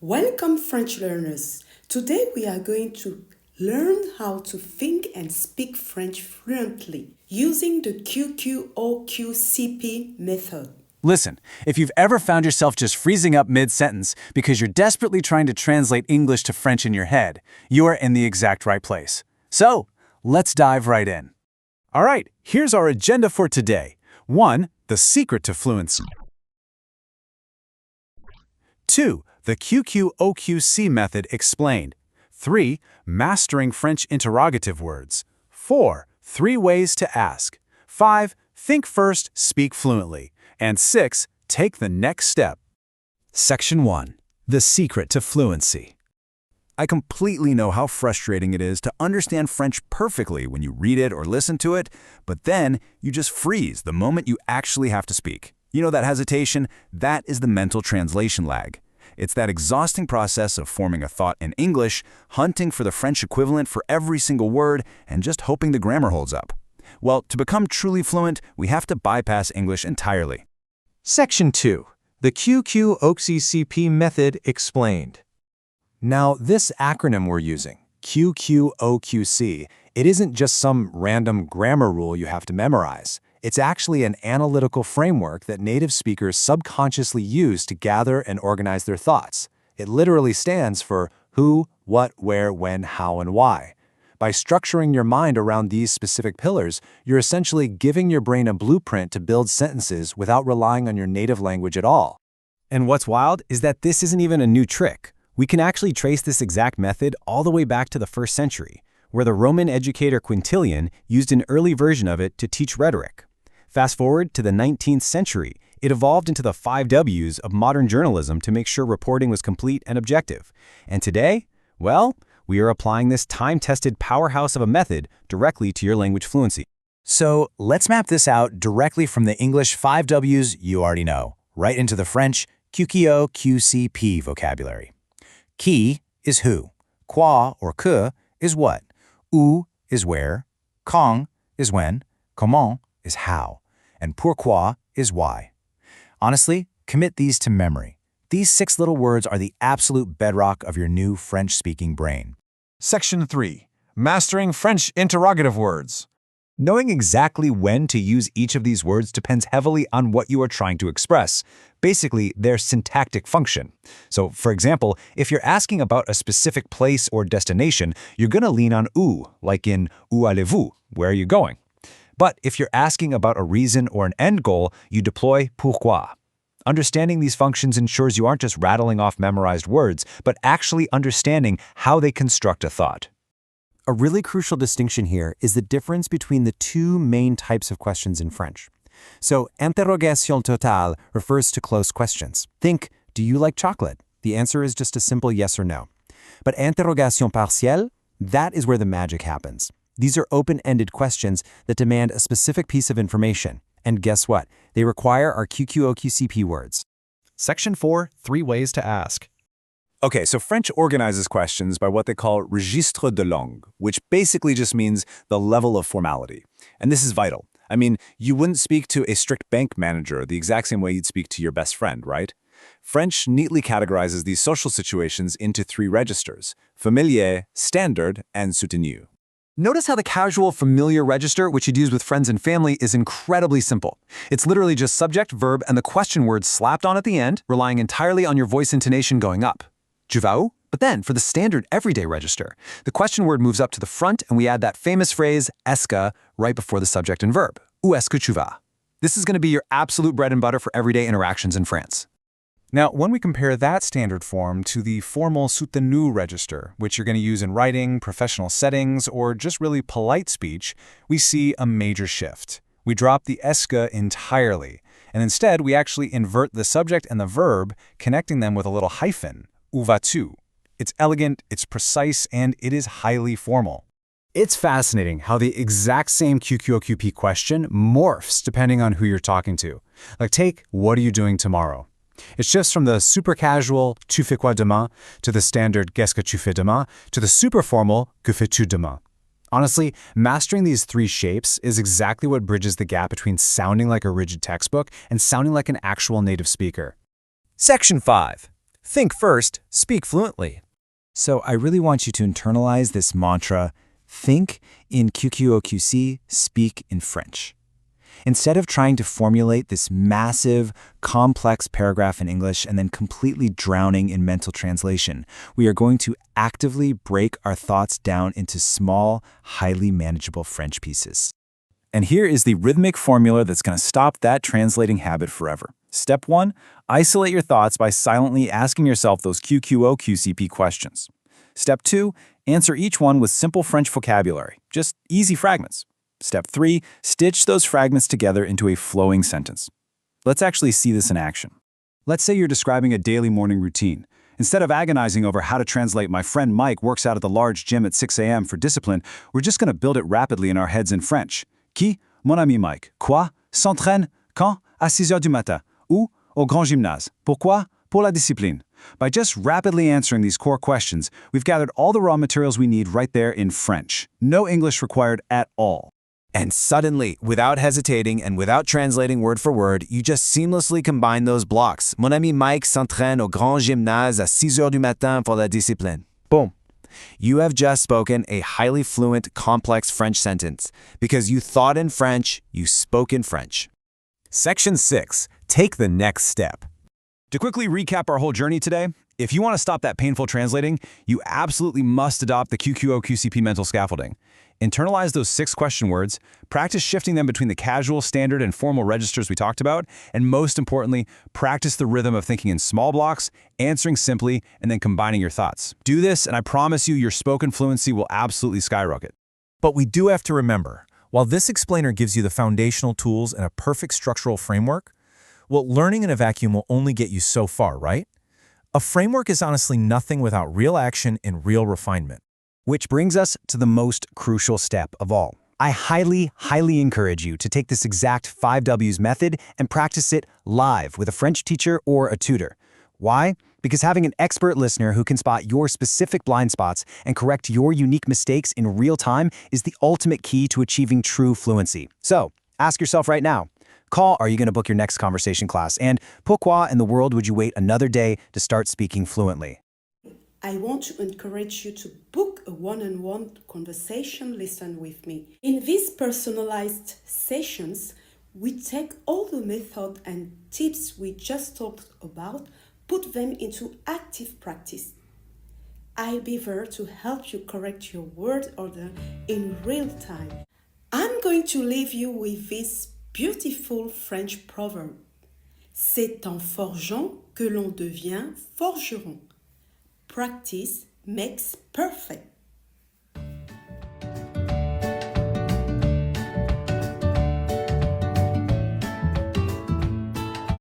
Welcome, French learners. Today we are going to learn how to think and speak French fluently using the QQOQCP method. Listen, if you've ever found yourself just freezing up mid-sentence because you're desperately trying to translate English to French in your head, you are in the exact right place. So, let's dive right in. All right, here's our agenda for today. 1. The secret to fluency. 2. The QQOQC method explained. 3. Mastering French interrogative words. 4. 3 ways to ask. 5. Think first, speak fluently. And 6. Take the next step. Section 1. The secret to fluency. I completely know how frustrating it is to understand French perfectly when you read it or listen to it, but then you just freeze the moment you actually have to speak. You know that hesitation? That is the mental translation lag. It's that exhausting process of forming a thought in English, hunting for the French equivalent for every single word, and just hoping the grammar holds up. Well, to become truly fluent, we have to bypass English entirely. Section 2. The QQOQCP Method explained. Now, this acronym we're using, QQOQC, it isn't just some random grammar rule you have to memorize. It's actually an analytical framework that native speakers subconsciously use to gather and organize their thoughts. It literally stands for who, what, where, when, how, and why. By structuring your mind around these specific pillars, you're essentially giving your brain a blueprint to build sentences without relying on your native language at all. And what's wild is that this isn't even a new trick. We can actually trace this exact method all the way back to the 1st century, where the Roman educator Quintilian used an early version of it to teach rhetoric. Fast forward to the 19th century, it evolved into the 5 W's of modern journalism to make sure reporting was complete and objective. And today, well, we are applying this time-tested powerhouse of a method directly to your language fluency. So let's map this out directly from the English 5 W's you already know, right into the French QQOQCP vocabulary. Qui is who, quoi or que is what, où is where, quand is when, comment is how, and pourquoi is why. Honestly, commit these to memory. These 6 little words are the absolute bedrock of your new French-speaking brain. Section 3. Mastering French interrogative words. Knowing exactly when to use each of these words depends heavily on what you are trying to express, basically their syntactic function. So, for example, if you're asking about a specific place or destination, you're going to lean on où, like in où allez-vous, where are you going? But if you're asking about a reason or an end goal, you deploy pourquoi. Understanding these functions ensures you aren't just rattling off memorized words, but actually understanding how they construct a thought. A really crucial distinction here is the difference between the 2 main types of questions in French. So, interrogation totale refers to close questions. Think, do you like chocolate? The answer is just a simple yes or no. But interrogation partielle, that is where the magic happens. These are open-ended questions that demand a specific piece of information. And guess what? They require our QQOQCP words. Section 4. 3 ways to ask. Okay, so French organizes questions by what they call registre de langue, which basically just means the level of formality. And this is vital. I mean, you wouldn't speak to a strict bank manager the exact same way you'd speak to your best friend, right? French neatly categorizes these social situations into 3 registers: familier, standard, and soutenu. Notice how the casual familiar register, which you'd use with friends and family, is incredibly simple. It's literally just subject, verb, and the question word slapped on at the end, relying entirely on your voice intonation going up. Tu vas où? But then, for the standard everyday register, the question word moves up to the front and we add that famous phrase, est-ce que, right before the subject and verb. Où est-ce que tu vas? This is going to be your absolute bread and butter for everyday interactions in France. Now, when we compare that standard form to the formal soutenu register, which you're going to use in writing, professional settings, or just really polite speech, we see a major shift. We drop the est-ce que entirely, and instead we actually invert the subject and the verb, connecting them with a little hyphen, où vas-tu? It's elegant, it's precise, and it is highly formal. It's fascinating how the exact same QQOQP question morphs depending on who you're talking to. Like take, what are you doing tomorrow? It shifts from the super casual tu fais quoi demain to the standard qu'est-ce que tu fais demain to the super formal que fais-tu demain. Honestly, mastering these 3 shapes is exactly what bridges the gap between sounding like a rigid textbook and sounding like an actual native speaker. Section 5. Think first, speak fluently. So I really want you to internalize this mantra, think in QQOQC, speak in French. Instead of trying to formulate this massive, complex paragraph in English and then completely drowning in mental translation, we are going to actively break our thoughts down into small, highly manageable French pieces. And here is the rhythmic formula that's going to stop that translating habit forever. Step 1, isolate your thoughts by silently asking yourself those QQOQCP questions. Step 2, answer each one with simple French vocabulary, just easy fragments. Step 3, stitch those fragments together into a flowing sentence. Let's actually see this in action. Let's say you're describing a daily morning routine. Instead of agonizing over how to translate "my friend Mike works out at the large gym at 6 a.m. for discipline," we're just going to build it rapidly in our heads in French. Qui? Mon ami Mike. Quoi? S'entraîne? Quand? À 6 heures du matin. Où? Au grand gymnase. Pourquoi? Pour la discipline. By just rapidly answering these core questions, we've gathered all the raw materials we need right there in French. No English required at all. And suddenly, without hesitating and without translating word for word, you just seamlessly combine those blocks. Mon ami Mike s'entraîne au grand gymnase à 6 heures du matin pour la discipline. Boom. You have just spoken a highly fluent, complex French sentence. Because you thought in French, you spoke in French. Section 6. Take the next step. To quickly recap our whole journey today, if you want to stop that painful translating, you absolutely must adopt the QQOQCP mental scaffolding. Internalize those 6 question words, practice shifting them between the casual, standard, and formal registers we talked about, and most importantly, practice the rhythm of thinking in small blocks, answering simply, and then combining your thoughts. Do this, and I promise you your spoken fluency will absolutely skyrocket. But we do have to remember, while this explainer gives you the foundational tools and a perfect structural framework, well, learning in a vacuum will only get you so far, right? A framework is honestly nothing without real action and real refinement. Which brings us to the most crucial step of all. I highly, highly encourage you to take this exact 5 W's method and practice it live with a French teacher or a tutor. Why? Because having an expert listener who can spot your specific blind spots and correct your unique mistakes in real time is the ultimate key to achieving true fluency. So, ask yourself right now, are you going to book your next conversation class? And pourquoi in the world would you wait another day to start speaking fluently? I want to encourage you to book a one-on-one conversation lesson with me. In these personalized sessions, we take all the method and tips we just talked about, put them into active practice. I'll be there to help you correct your word order in real time. I'm going to leave you with this beautiful French proverb. C'est en forgeant que l'on devient forgeron. Practice makes perfect.